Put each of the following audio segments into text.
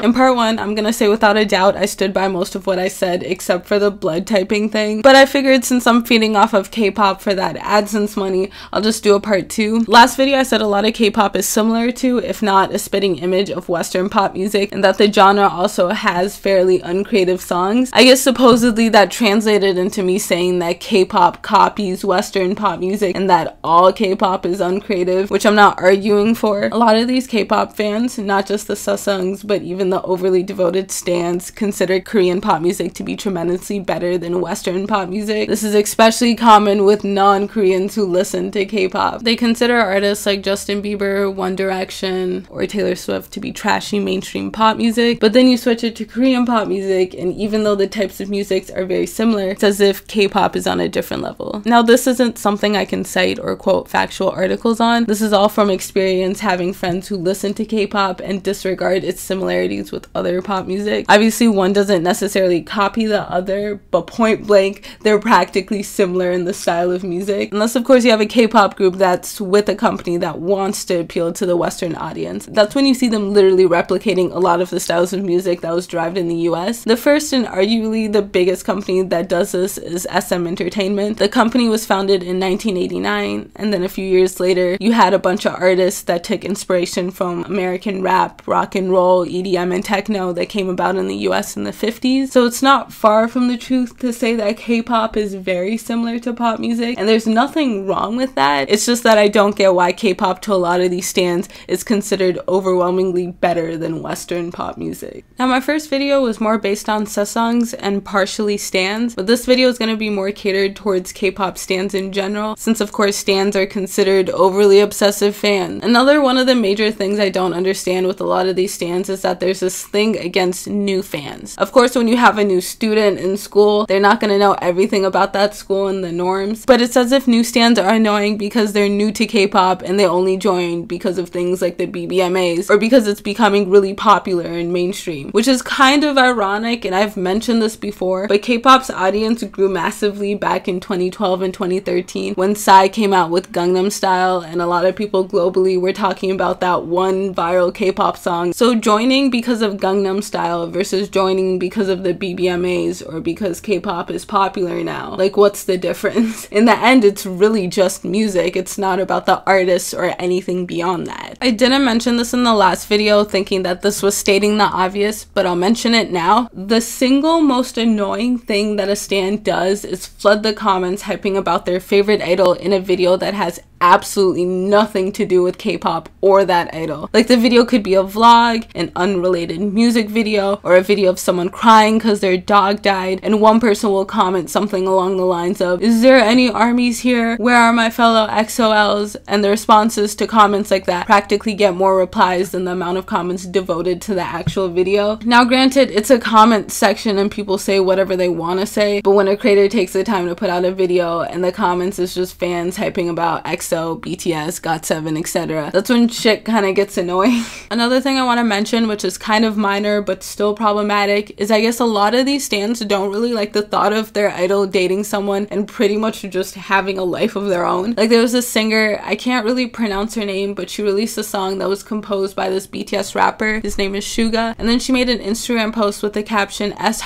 In part 1, I'm gonna say without a doubt I stood by most of what I said except for the blood typing thing, but I figured since I'm feeding off of K-pop for that AdSense money, I'll just do a part 2. Last video I said a lot of K-pop is similar to, if not a spitting image of Western pop music, and that the genre also has fairly uncreative songs. I guess supposedly that translated into me saying that K-pop copies Western pop music and that all K-pop is uncreative, which I'm not arguing for. A lot of these K-pop fans, not just the sasungs, but even the overly devoted stans, consider Korean pop music to be tremendously better than Western pop music. This is especially common with non-Koreans who listen to K-pop. They consider artists like Justin Bieber, One Direction, or Taylor Swift to be trashy mainstream pop music, but then you switch it to Korean pop music, and even though the types of music are very similar, it's as if K-pop is on a different level. Now, this isn't something I can cite or quote factual articles on. This is all from experience having friends who listen to K-pop and disregard its similarities with other pop music. Obviously, one doesn't necessarily copy the other, but point blank, they're practically similar in the style of music. Unless, of course, you have a K-pop group that's with a company that wants to appeal to the Western audience. That's when you see them literally replicating a lot of the styles of music that was derived in the US. The first and arguably the biggest company that does this is SM Entertainment. The company was founded in 1989, and then a few years later, you had a bunch of artists that took inspiration from American rap, rock and roll, EDM, and techno that came about in the US in the 50s. So it's not far from the truth to say that K-pop is very similar to pop music, and there's nothing wrong with that. It's just that I don't get why K-pop to a lot of these stans is considered overwhelmingly better than Western pop music. Now, my first video was more based on sasungs and partially stans, but this video is going to be more catered towards K-pop stans in general, since of course stans are considered overly obsessive fans. Another one of the major things I don't understand with a lot of these stans is that there's this thing against new fans. Of course, when you have a new student in school, they're not going to know everything about that school and the norms, but it's as if new stans are annoying because they're new to K-pop and they only joined because of things like the BBMAs or because it's becoming really popular and mainstream, which is kind of ironic, and I've mentioned this before, but K-pop's audience grew massively back in 2012 and 2013 when Psy came out with Gangnam Style, and a lot of people globally were talking about that one viral K-pop song. So joining because of Gangnam Style versus joining because of the BBMAs or because K-pop is popular now, like what's the difference? In the end, it's really just music. It's not about the artists or anything beyond that. I didn't mention this in the last video thinking that this was stating the obvious, but I'll mention it now. The single most annoying thing that a stan does is flood the comments hyping about their favorite idol in a video that has absolutely nothing to do with K-pop or that idol. Like, the video could be a vlog, an unrelated music video, or a video of someone crying because their dog died, and one person will comment something along the lines of, "Is there any armies here? Where are my fellow XOLs?" And the responses to comments like that practically get more replies than the amount of comments devoted to the actual video. Now, granted, it's a comment section and people say whatever they want to say, but when a creator takes the time to put out a video and the comments is just fans hyping about EXO, BTS, GOT7, etc., that's when shit kind of gets annoying. Another thing I want to mention, which is kind of minor but still problematic, is I guess a lot of these stans don't really like the thought of their idol dating someone and pretty much just having a life of their own. Like, there was a singer, I can't really pronounce her name, but she released a song that was composed by this BTS rapper. His name is Suga, and then she made an Instagram post with the caption S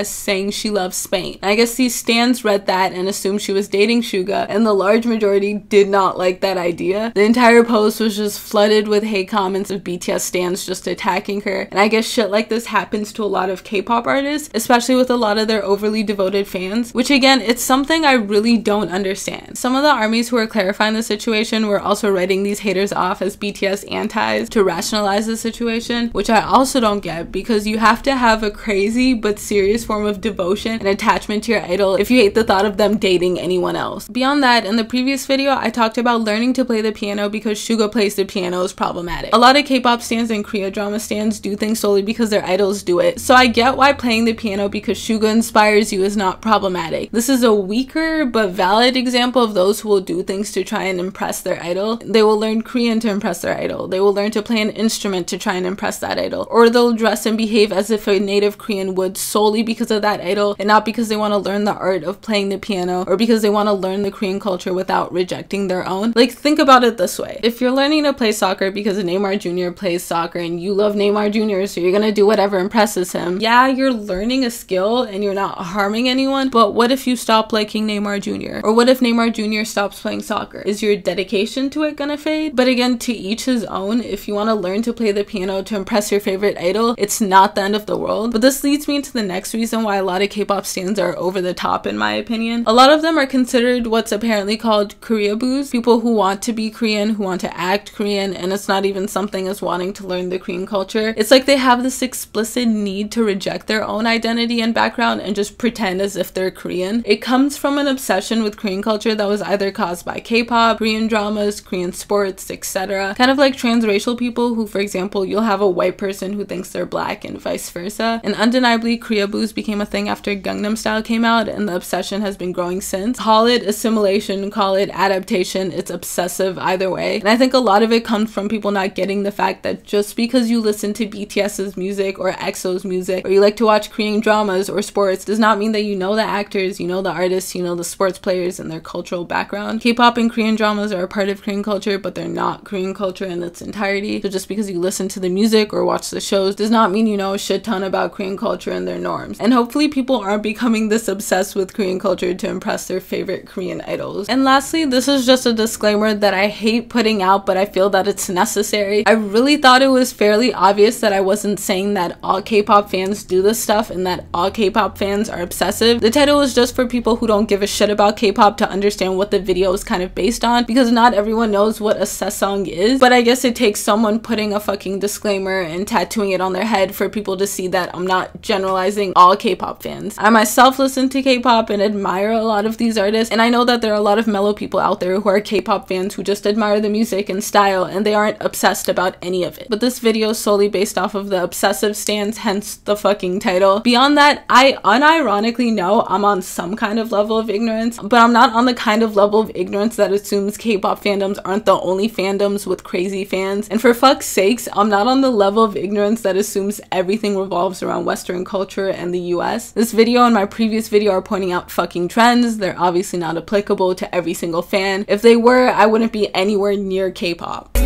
saying she loves Spain. And I guess these stans read that and assumed she was dating Suga, and the large majority did not like that idea. The entire post was just flooded with hate comments of BTS stans just attacking her, and I guess shit like this happens to a lot of K-pop artists, especially with a lot of their overly devoted fans, which again, it's something I really don't understand. Some of the armies who are clarifying the situation were also writing these haters off as BTS antis to rationalize the situation, which I also don't get, because you have to have a crazy but serious form of devotion and attachment to your idol if you hate the thought of them dating anyone else. Beyond that, in the previous video, I talked about learning to play the piano because Suga plays the piano is problematic. A lot of K-pop stans and Korea drama stans do things solely because their idols do it, so I get why playing the piano because Suga inspires you is not problematic. This is a weaker but valid example of those who will do things to try and impress their idol. They will learn Korean to impress their idol. They will learn to play an instrument to try and impress that idol. Or they'll dress and behave as if a native Korean would solely because of that idol and not because they want to learn the art of playing the piano or because they want to learn the Korean culture without rejecting their own. Like, think about it this way. If you're learning to play soccer because Neymar Jr. plays soccer and you love Neymar Jr., so you're gonna do whatever impresses him, yeah, you're learning a skill and you're not harming anyone, but what if you stop liking Neymar Jr.? Or what if Neymar Jr. stops playing soccer? Is your dedication to it gonna fade? But again, to each his own. If you want to learn to play the piano to impress your favorite idol, it's not the end of the world. But this leads me to the next reason why a lot of K-pop stans are over the top, in my opinion. A lot of them are considered what's apparently called Koreaboos, people who want to be Korean, who want to act Korean, and it's not even something as wanting to learn the Korean culture. It's like they have this explicit need to reject their own identity and background and just pretend as if they're Korean. It comes from an obsession with Korean culture that was either caused by K-pop, Korean dramas, Korean sports, etc. Kind of like transracial people who, for example, you'll have a white person who thinks they're black and vice versa. And undeniably, Koreaboos became a thing after Gangnam Style came out, and the obsession has been growing since. Call it assimilation, call it adaptation, it's obsessive either way. And I think a lot of it comes from people not getting the fact that just because you listen to BTS's music or EXO's music, or you like to watch Korean dramas or sports, does not mean that you know the actors, you know the artists, you know the sports players and their cultural background. K-pop and Korean dramas are a part of Korean culture, but they're not Korean culture in its entirety. So just because you listen to the music or watch the shows does not mean you know a shit ton about Korean culture and their norms. And hopefully people aren't becoming this obsessed with Korean culture to impress their favorite Korean idols. And lastly, this is just a disclaimer that I hate putting out, but I feel that it's necessary. I really thought it was fairly obvious that I wasn't saying that all K-pop fans do this stuff and that all K-pop fans are obsessive. The title is just for people who don't give a shit about K-pop to understand what the video is kind of based on, because not everyone knows what a sesong is. But I guess it takes someone putting a fucking disclaimer and tattooing it on their head for people to see that I'm not generalizing all K-pop fans. I myself listen to K-pop and admire a lot of these artists, and I know that there are a lot of mellow people out there who are K-pop fans who just admire the music and style and they aren't obsessed about any of it. But this video is solely based off of the obsessive stans, hence the fucking title. Beyond that, I unironically know I'm on some kind of level of ignorance, but I'm not on the kind of level of ignorance that assumes K-pop fandoms aren't the only fandoms with crazy fans. And for fuck's sakes, I'm not on the level of ignorance that assumes everything revolves around Western culture and the US. This video and my previous video are pointing out fucking trends. They're obviously not applicable to every single fan. If they were, I wouldn't be anywhere near K-pop.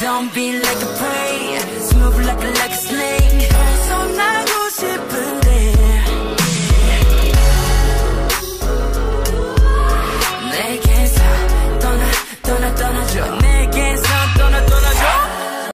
Don't be like a